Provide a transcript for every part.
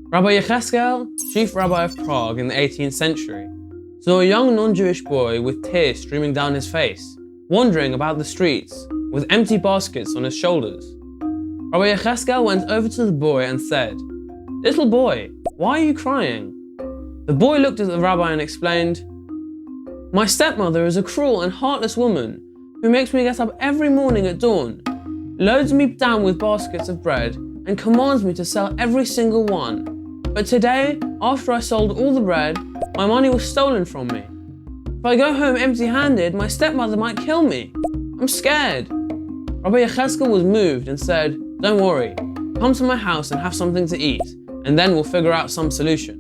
Rabbi Yechezkel, chief rabbi of Prague in the 18th century, saw a young non-Jewish boy with tears streaming down his face, wandering about the streets with empty baskets on his shoulders. Rabbi Yechezkel went over to the boy and said, "Little boy, why are you crying?" The boy looked at the rabbi and explained, "My stepmother is a cruel and heartless woman who makes me get up every morning at dawn, loads me down with baskets of bread and commands me to sell every single one. But today, after I sold all the bread, my money was stolen from me. If I go home empty-handed, my stepmother might kill me. I'm scared." Rabbi Yechezkel was moved and said, "Don't worry, come to my house and have something to eat, and then we'll figure out some solution."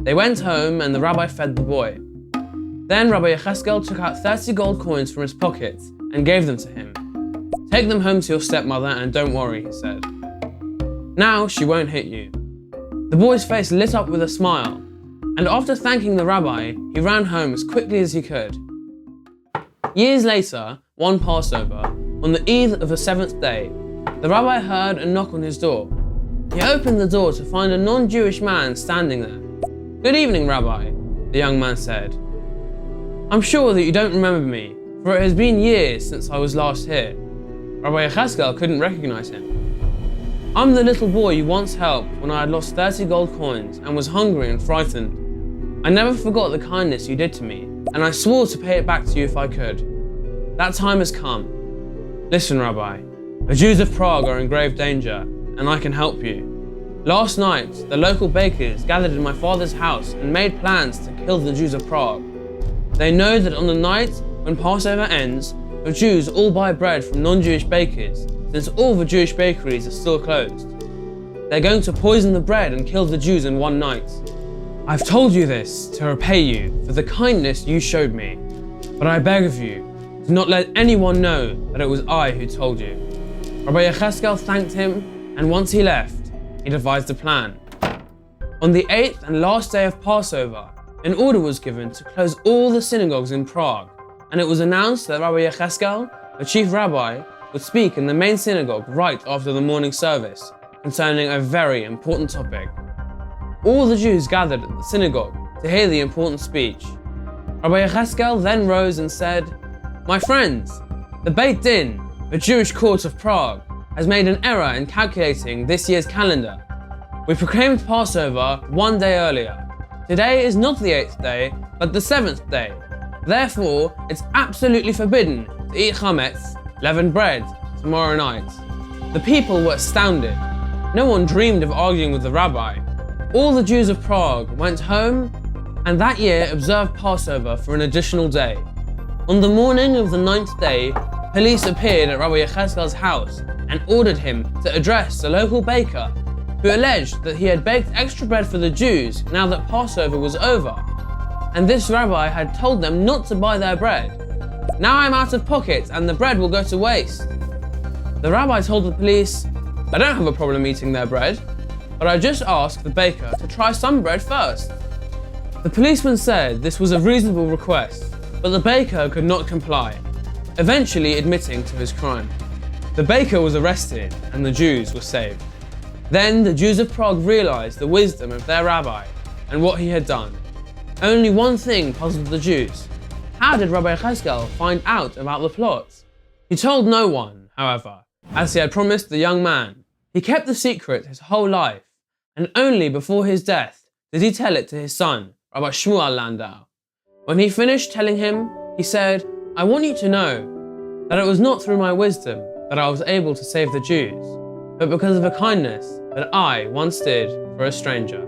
They went home and the rabbi fed the boy. Then Rabbi Yechezkel took out 30 gold coins from his pocket and gave them to him. "Take them home to your stepmother and don't worry," he said. "Now she won't hit you." The boy's face lit up with a smile, and after thanking the rabbi, he ran home as quickly as he could. Years later, one Passover, on the eve of the 7th day, the rabbi heard a knock on his door. He opened the door to find a non-Jewish man standing there. "Good evening, Rabbi," the young man said. "I'm sure that you don't remember me, for it has been years since I was last here." Rabbi Yechezkel couldn't recognize him. "I'm the little boy you once helped when I had lost 30 gold coins and was hungry and frightened. I never forgot the kindness you did to me, and I swore to pay it back to you if I could. That time has come. Listen, Rabbi, the Jews of Prague are in grave danger, and I can help you. Last night, the local bakers gathered in my father's house and made plans to kill the Jews of Prague. They know that on the night when Passover ends, the Jews all buy bread from non-Jewish bakers, since all the Jewish bakeries are still closed. They're going to poison the bread and kill the Jews in one night. I've told you this to repay you for the kindness you showed me, but I beg of you, do not let anyone know that it was I who told you." Rabbi Yechezkel thanked him, and once he left, he devised a plan. On the 8th and last day of Passover, an order was given to close all the synagogues in Prague, and it was announced that Rabbi Yechezkel, the chief rabbi, would speak in the main synagogue right after the morning service concerning a very important topic. All the Jews gathered at the synagogue to hear the important speech. Rabbi Yechezkel then rose and said, "My friends, the Beit Din, the Jewish court of Prague, has made an error in calculating this year's calendar. We proclaimed Passover one day earlier. Today is not the 8th day, but the 7th day. Therefore, it's absolutely forbidden to eat chametz, leavened bread, tomorrow night." The people were astounded. No one dreamed of arguing with the rabbi. All the Jews of Prague went home and that year observed Passover for an additional day. On the morning of the 9th day, police appeared at Rabbi Yechezkel's house and ordered him to address the local baker, who alleged that he had baked extra bread for the Jews now that Passover was over, and this rabbi had told them not to buy their bread. "Now I'm out of pocket and the bread will go to waste." The rabbi told the police, "I don't have a problem eating their bread, but I just asked the baker to try some bread first." The policeman said this was a reasonable request, but the baker could not comply, eventually admitting to his crime. The baker was arrested and the Jews were saved. Then the Jews of Prague realized the wisdom of their rabbi and what he had done. Only one thing puzzled the Jews. How did Rabbi Yechezkel find out about the plot? He told no one, however, as he had promised the young man. He kept the secret his whole life, and only before his death did he tell it to his son, Rabbi Landau. When he finished telling him, he said, "I want you to know that it was not through my wisdom that I was able to save the Jews, but because of a kindness that I once did for a stranger."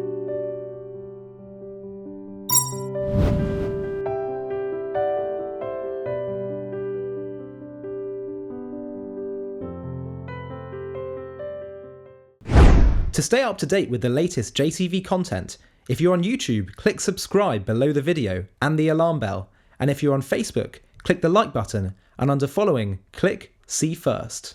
To stay up to date with the latest JTV content, if you're on YouTube, click subscribe below the video and the alarm bell. And if you're on Facebook, click the like button, and under following, click see first.